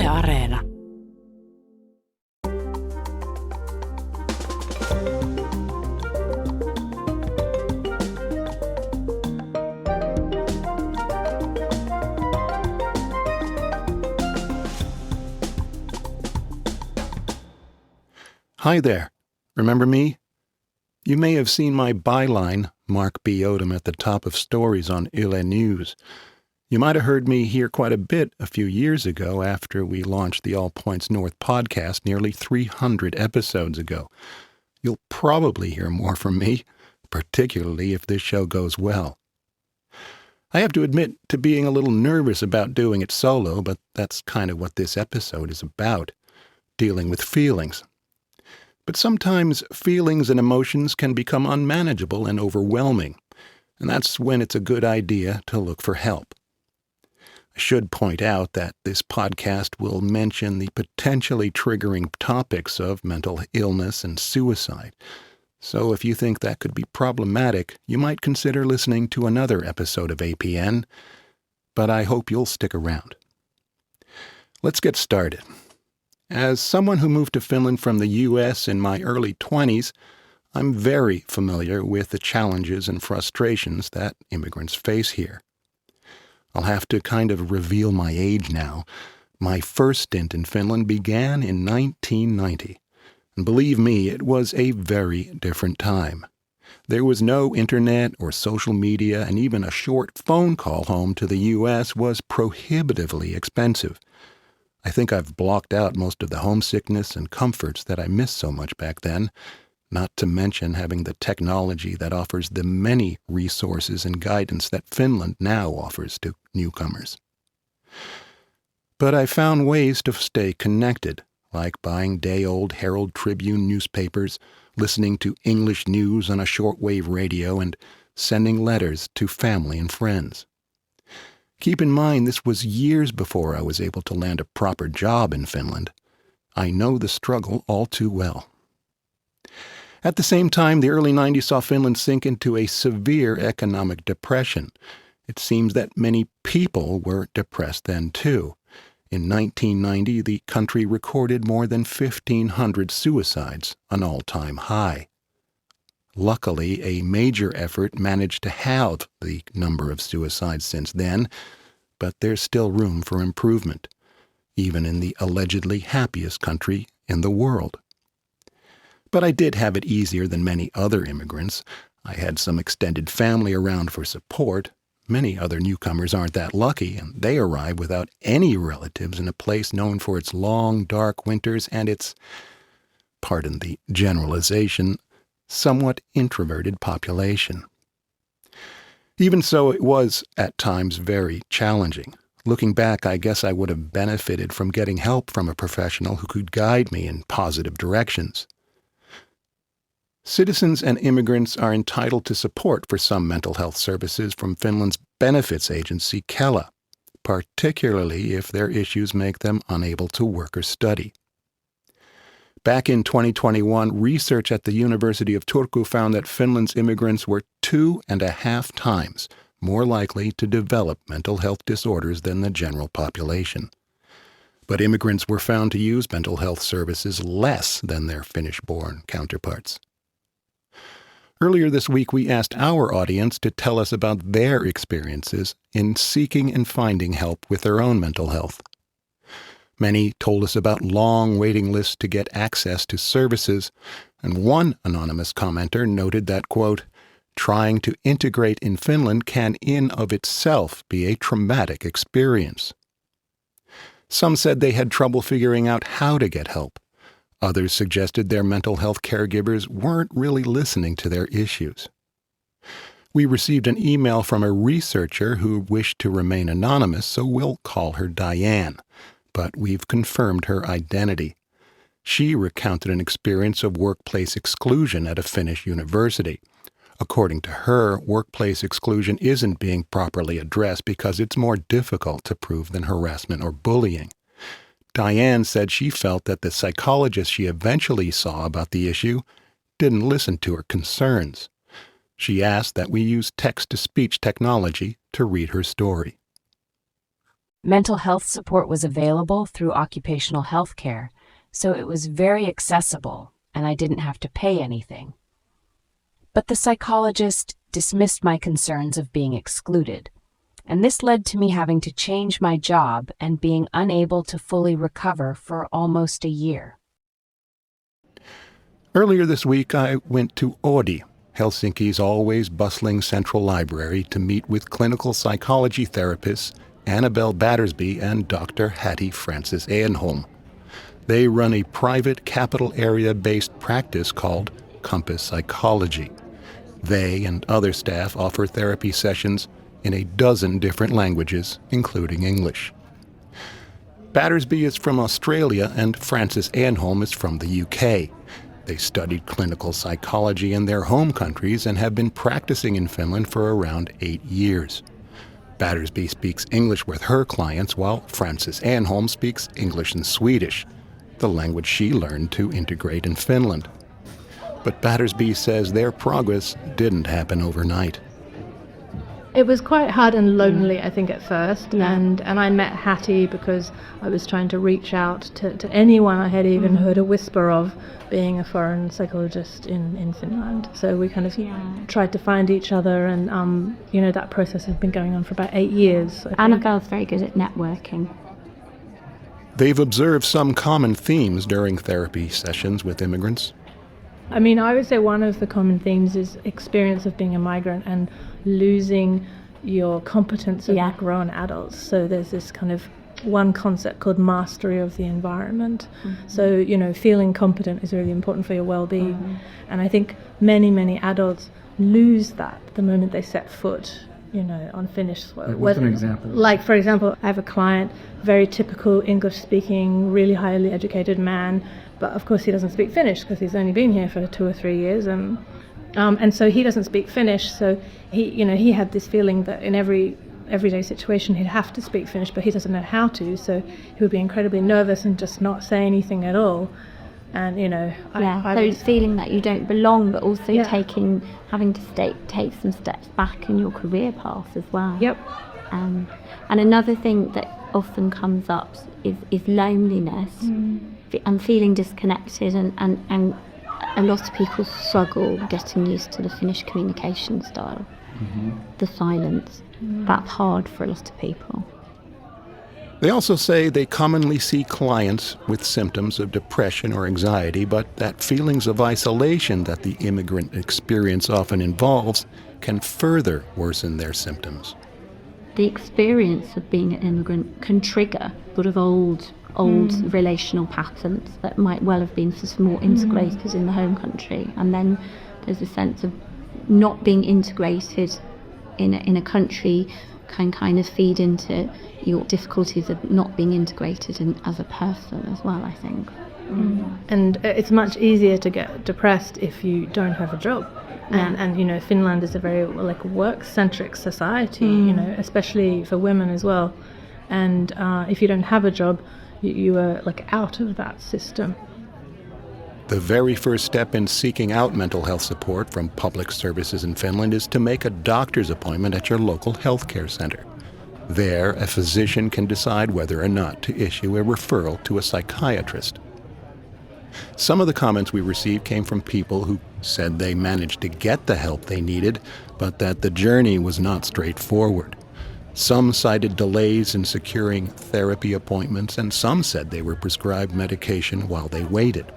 Yle Areena. Hi there. Remember me? You may have seen my byline, Mark B. Odom, at the top of stories on Yle News. You might have heard me here quite a bit a few years ago after we launched the All Points North podcast nearly 300 episodes ago. You'll probably hear more from me, particularly if this show goes well. I have to admit to being a little nervous about doing it solo, but that's kind of what this episode is about, dealing with feelings. But sometimes feelings and emotions can become unmanageable and overwhelming, and that's when it's a good idea to look for help. I should point out that this podcast will mention the potentially triggering topics of mental illness and suicide, so if you think that could be problematic, you might consider listening to another episode of APN, but I hope you'll stick around. Let's get started. As someone who moved to Finland from the U.S. in my early 20s, I'm very familiar with the challenges and frustrations that immigrants face here. I'll have to kind of reveal my age now. My first stint in Finland began in 1990. And believe me, it was a very different time. There was no internet or social media, and even a short phone call home to the U.S. was prohibitively expensive. I think I've blocked out most of the homesickness and comforts that I missed so much back then, not to mention having the technology that offers the many resources and guidance that Finland now offers to newcomers. But I found ways to stay connected, like buying day-old Herald Tribune newspapers, listening to English news on a shortwave radio, and sending letters to family and friends. Keep in mind, this was years before I was able to land a proper job in Finland. I know the struggle all too well. At the same time, the early 90s saw Finland sink into a severe economic depression. It seems that many people were depressed then too. In 1990, the country recorded more than 1,500 suicides, an all-time high. Luckily, a major effort managed to halve the number of suicides since then, but there's still room for improvement, even in the allegedly happiest country in the world. But I did have it easier than many other immigrants. I had some extended family around for support. Many other newcomers aren't that lucky, and they arrive without any relatives in a place known for its long, dark winters and its, pardon the generalization, somewhat introverted population. Even so, it was at times very challenging. Looking back, I guess I would have benefited from getting help from a professional who could guide me in positive directions. Citizens and immigrants are entitled to support for some mental health services from Finland's benefits agency, Kela, particularly if their issues make them unable to work or study. Back in 2021, research at the University of Turku found that Finland's immigrants were 2.5 times more likely to develop mental health disorders than the general population. But immigrants were found to use mental health services less than their Finnish-born counterparts. Earlier this week, we asked our audience to tell us about their experiences in seeking and finding help with their own mental health. Many told us about long waiting lists to get access to services, and one anonymous commenter noted that, quote, trying to integrate in Finland can in of itself be a traumatic experience. Some said they had trouble figuring out how to get help. Others suggested their mental health caregivers weren't really listening to their issues. We received an email from a researcher who wished to remain anonymous, so we'll call her Diane. But we've confirmed her identity. She recounted an experience of workplace exclusion at a Finnish university. According to her, workplace exclusion isn't being properly addressed because it's more difficult to prove than harassment or bullying. Diane said she felt that the psychologist she eventually saw about the issue didn't listen to her concerns. She asked that we use text-to-speech technology to read her story. Mental health support was available through occupational health care, so it was very accessible and I didn't have to pay anything. But the psychologist dismissed my concerns of being excluded, and this led to me having to change my job and being unable to fully recover for almost a year. Earlier this week, I went to Odom, Helsinki's always bustling central library, to meet with clinical psychology therapists Annabelle Battersby and Dr. Hattie Francis Ehnholm. They run a private capital area-based practice called Compass Psychology. They and other staff offer therapy sessions in a dozen different languages, including English. Battersby is from Australia and Francis Ehnholm is from the UK. They studied clinical psychology in their home countries and have been practicing in Finland for around 8 years. Battersby speaks English with her clients, while Francis Ehnholm speaks English and Swedish, the language she learned to integrate in Finland. But Battersby says their progress didn't happen overnight. It was quite hard and lonely, I think, at first, and I met Hattie because I was trying to reach out to anyone I had even heard a whisper of being a foreign psychologist in Finland. So we kind of tried to find each other, and that process has been going on for about 8 years. Annabelle's very good at networking. They've observed some common themes during therapy sessions with immigrants. I mean, I would say one of the common themes is experience of being a migrant and losing your competence as grown adults. So there's this kind of one concept called mastery of the environment. Mm-hmm. So, feeling competent is really important for your well-being. Mm-hmm. And I think many, many adults lose that the moment they set foot, on Finnish soil. What's an example? Like, for example, I have a client, very typical English-speaking, really highly educated man, but of course he doesn't speak Finnish because he's only been here for 2 or 3 years, and so he doesn't speak Finnish. So he had this feeling that in every everyday situation he'd have to speak Finnish, but he doesn't know how to. So he would be incredibly nervous and just not say anything at all. And so feeling that you don't belong, but also having to take some steps back in your career path as well. Yep. And another thing that often comes up is loneliness and feeling disconnected, and a lot of people struggle getting used to the Finnish communication style. The silence. That's hard for a lot of people. They also say they commonly see clients with symptoms of depression or anxiety, but that feelings of isolation that the immigrant experience often involves can further worsen their symptoms. The experience of being an immigrant can trigger sort of old relational patterns that might well have been sort of more integrated in the home country, and then there's a sense of not being integrated in a country can kind of feed into your difficulties of not being integrated as a person as well, I think. And it's much easier to get depressed if you don't have a job. And Finland is a very work-centric society, especially for women as well. And if you don't have a job, you are out of that system. The very first step in seeking out mental health support from public services in Finland is to make a doctor's appointment at your local healthcare center. There, a physician can decide whether or not to issue a referral to a psychiatrist. Some of the comments we received came from people who said they managed to get the help they needed, but that the journey was not straightforward. Some cited delays in securing therapy appointments, and some said they were prescribed medication while they waited.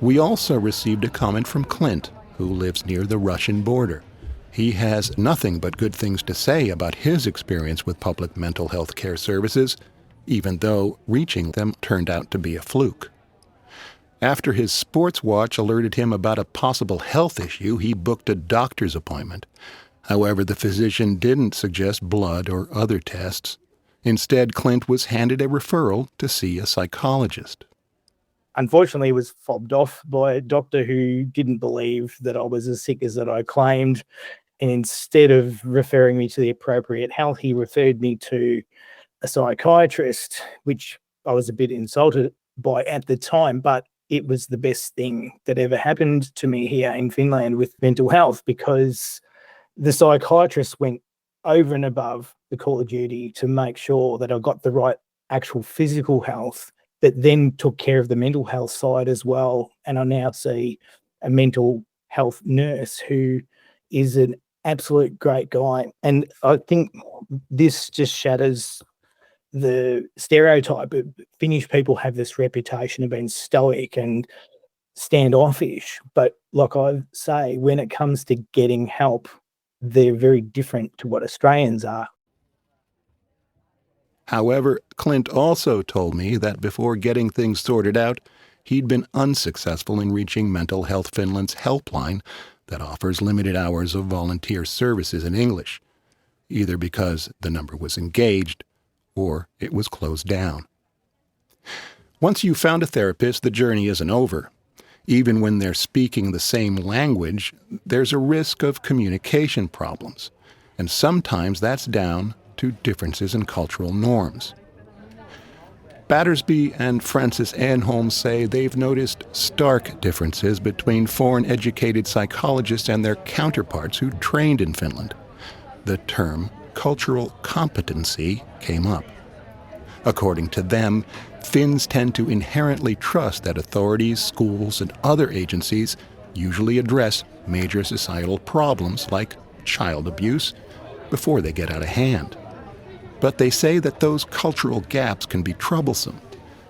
We also received a comment from Clint, who lives near the Russian border. He has nothing but good things to say about his experience with public mental health care services, even though reaching them turned out to be a fluke. After his sports watch alerted him about a possible health issue, he booked a doctor's appointment. However, the physician didn't suggest blood or other tests. Instead, Clint was handed a referral to see a psychologist. Unfortunately, was fobbed off by a doctor who didn't believe that I was as sick as that I claimed. And instead of referring me to the appropriate health, he referred me to a psychiatrist, which I was a bit insulted by at the time, but it was the best thing that ever happened to me here in Finland with mental health, because the psychiatrist went over and above the call of duty to make sure that I got the right actual physical health, that then took care of the mental health side as well. And I now see a mental health nurse who is an absolute great guy. And I think this just shatters the stereotype of Finnish people have this reputation of being stoic and standoffish. But like I say, when it comes to getting help, they're very different to what Australians are. However, Clint also told me that before getting things sorted out, he'd been unsuccessful in reaching Mental Health Finland's helpline that offers limited hours of volunteer services in English, either because the number was engaged or it was closed down. Once you've found a therapist, the journey isn't over. Even when they're speaking the same language, there's a risk of communication problems, and sometimes that's down to differences in cultural norms. Battersby and Frances Anholm say they've noticed stark differences between foreign-educated psychologists and their counterparts who trained in Finland. The term cultural competency came up. According to them, Finns tend to inherently trust that authorities, schools, and other agencies usually address major societal problems like child abuse before they get out of hand. But they say that those cultural gaps can be troublesome.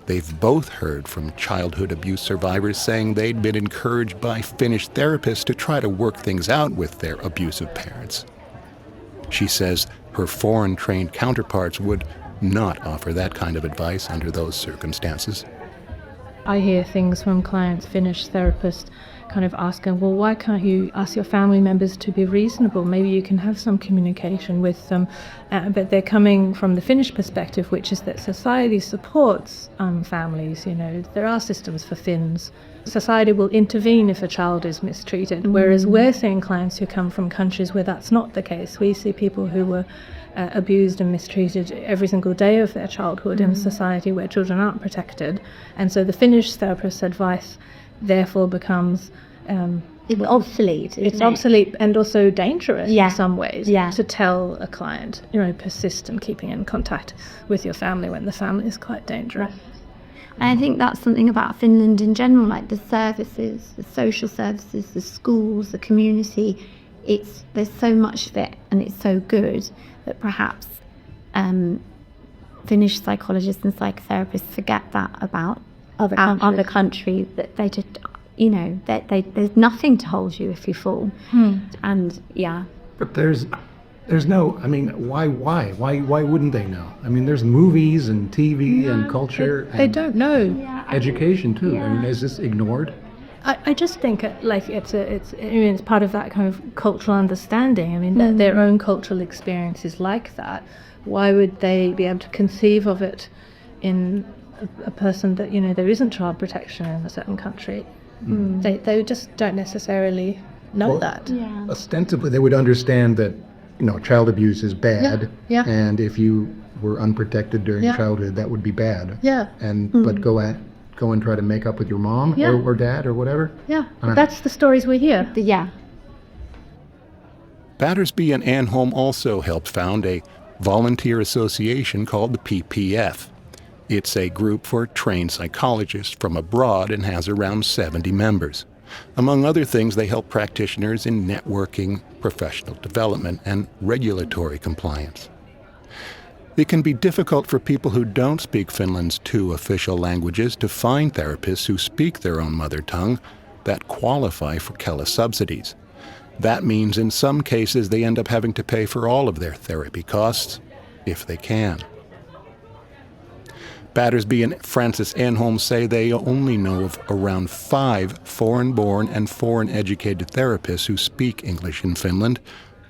They've both heard from childhood abuse survivors saying they'd been encouraged by Finnish therapists to try to work things out with their abusive parents. She says her foreign-trained counterparts would not offer that kind of advice under those circumstances. I hear things from clients, Finnish therapists, kind of asking, well, why can't you ask your family members to be reasonable? Maybe you can have some communication with them. But they're coming from the Finnish perspective, which is that society supports families. You know, there are systems for Finns. Society will intervene if a child is mistreated, whereas we're seeing clients who come from countries where that's not the case. We see people who were abused and mistreated every single day of their childhood in a society where children aren't protected. And so the Finnish therapist's advice therefore becomes obsolete. It's obsolete and also dangerous in some ways to tell a client, you know, persist in keeping in contact with your family when the family is quite dangerous. Right. And I think that's something about Finland in general, like the services, the social services, the schools, the community. There's so much of it, and it's so good that perhaps Finnish psychologists and psychotherapists forget that about other countries, that they just, you know, there's nothing to hold you if you fall. And But there's no, I mean, why wouldn't they know? I mean, there's movies and TV and culture. They don't know. Education too. I mean, is this ignored? I just think like it's part of that kind of cultural understanding. I mean, that their own cultural experience is like that. Why would they be able to conceive of it in a person that, you know, there isn't child protection in a certain country? They just don't necessarily know that. Ostensibly, they would understand that, you know, child abuse is bad, and if you were unprotected during childhood, that would be bad. But go and try to make up with your mom or dad or whatever. That's the stories we hear. Battersby and Anholm also helped found a volunteer association called the PPF. It's a group for trained psychologists from abroad and has around 70 members. Among other things, they help practitioners in networking, professional development, and regulatory compliance. It can be difficult for people who don't speak Finland's 2 official languages to find therapists who speak their own mother tongue that qualify for Kela subsidies. That means in some cases they end up having to pay for all of their therapy costs, if they can. Battersby and Frances Anholm say they only know of around 5 foreign-born and foreign-educated therapists who speak English in Finland,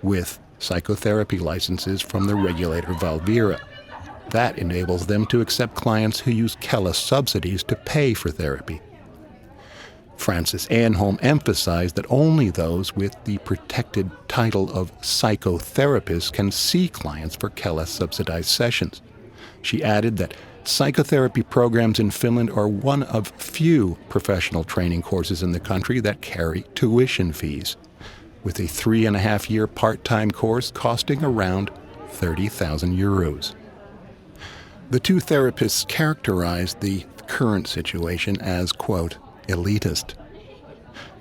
with psychotherapy licenses from the regulator Valvira. That enables them to accept clients who use Kela subsidies to pay for therapy. Frances Anholm emphasized that only those with the protected title of psychotherapist can see clients for Kela subsidized sessions. She added that psychotherapy programs in Finland are one of few professional training courses in the country that carry tuition fees. with a 3.5-year part-time course costing around 30,000 euros. The two therapists characterized the current situation as, quote, elitist.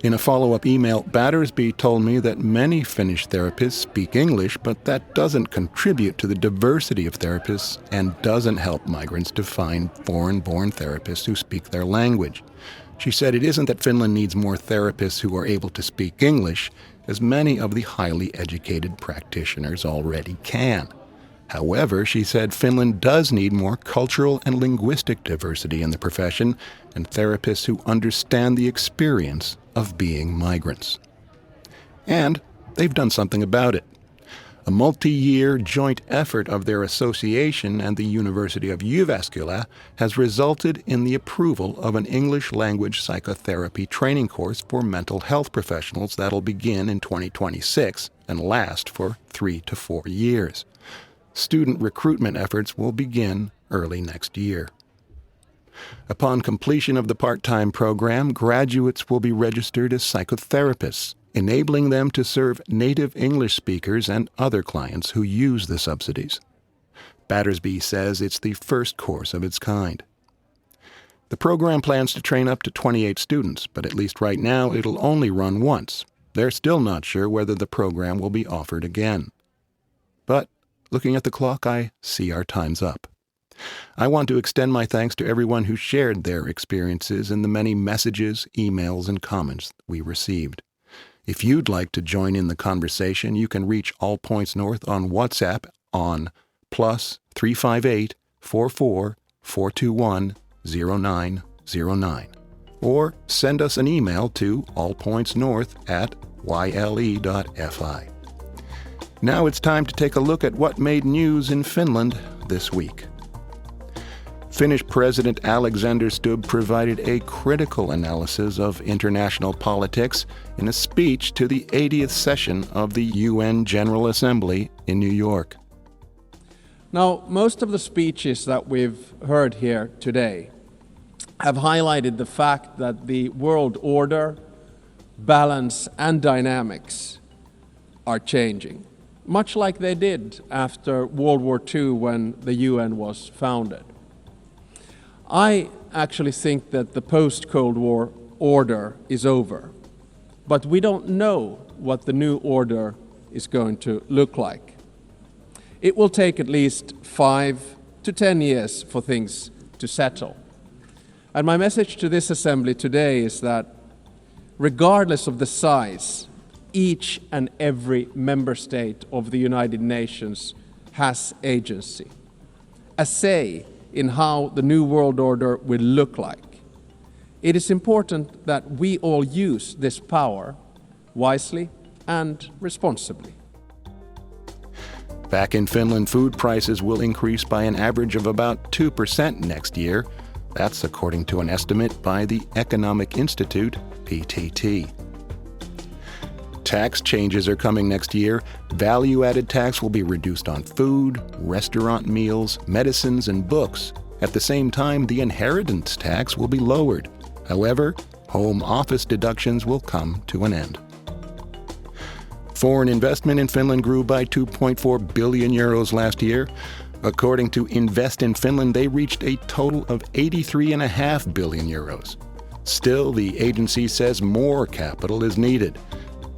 In a follow-up email, Battersby told me that many Finnish therapists speak English, but that doesn't contribute to the diversity of therapists and doesn't help migrants to find foreign-born therapists who speak their language. She said it isn't that Finland needs more therapists who are able to speak English, as many of the highly educated practitioners already can. However, she said Finland does need more cultural and linguistic diversity in the profession and therapists who understand the experience of being migrants. And they've done something about it. A multi-year joint effort of their association and the University of Jyväskylä has resulted in the approval of an English-language psychotherapy training course for mental health professionals that'll begin in 2026 and last for 3 to 4 years. Student recruitment efforts will begin early next year. Upon completion of the part-time program, graduates will be registered as psychotherapists, enabling them to serve native English speakers and other clients who use the subsidies. Battersby says it's the first course of its kind. The program plans to train up to 28 students, but at least right now it'll only run once. They're still not sure whether the program will be offered again. But looking at the clock, I see our time's up. I want to extend my thanks to everyone who shared their experiences in the many messages, emails, and comments we received. If you'd like to join in the conversation, you can reach All Points North on WhatsApp on +358 44 421 0909, or send us an email to allpointsnorth@yle.fi. Now it's time to take a look at what made news in Finland this week. Finnish President Alexander Stubb provided a critical analysis of international politics in a speech to the 80th session of the UN General Assembly in New York. Now, most of the speeches that we've heard here today have highlighted the fact that the world order, balance, and dynamics are changing, much like they did after World War II when the UN was founded. I actually think that the post-Cold War order is over, but we don't know what the new order is going to look like. It will take at least 5 to 10 years for things to settle. And my message to this assembly today is that regardless of the size, each and every member state of the United Nations has agency, a say in how the new world order will look like. It is important that we all use this power wisely and responsibly. Back in Finland, food prices will increase by an average of about 2% next year. That's according to an estimate by the Economic Institute, PTT. Tax changes are coming next year. Value-added tax will be reduced on food, restaurant meals, medicines, and books. At the same time, the inheritance tax will be lowered. However, home office deductions will come to an end. Foreign investment in Finland grew by 2.4 billion euros last year. According to Invest in Finland, they reached a total of 83.5 billion euros. Still, the agency says more capital is needed.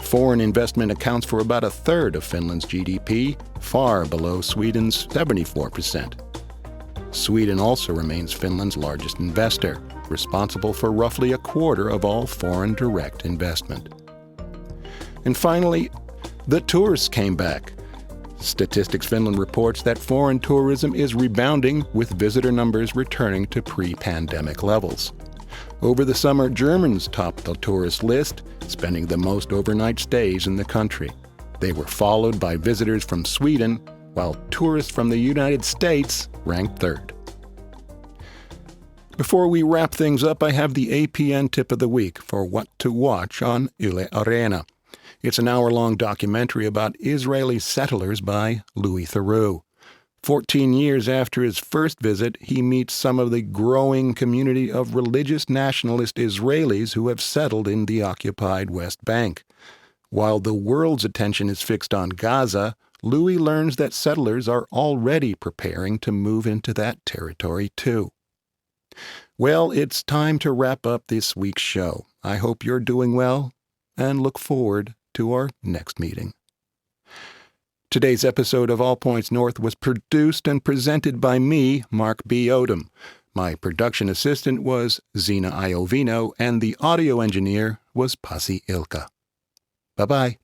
Foreign investment accounts for about a third of Finland's GDP, far below Sweden's 74%. Sweden also remains Finland's largest investor, responsible for roughly a quarter of all foreign direct investment. And finally, the tourists came back. Statistics Finland reports that foreign tourism is rebounding, with visitor numbers returning to pre-pandemic levels. Over the summer, Germans topped the tourist list, spending the most overnight stays in the country. They were followed by visitors from Sweden, while tourists from the United States ranked third. Before we wrap things up, I have the APN tip of the week for what to watch on Yle Areena. It's an hour-long documentary about Israeli settlers by Louis Theroux. 14 years after his first visit, he meets some of the growing community of religious nationalist Israelis who have settled in the occupied West Bank. While the world's attention is fixed on Gaza, Louis learns that settlers are already preparing to move into that territory too. Well, it's time to wrap up this week's show. I hope you're doing well and look forward to our next meeting. Today's episode of All Points North was produced and presented by me, Mark B. Odom. My production assistant was Zena Iovino, and the audio engineer was Pasi Ilkka. Bye-bye.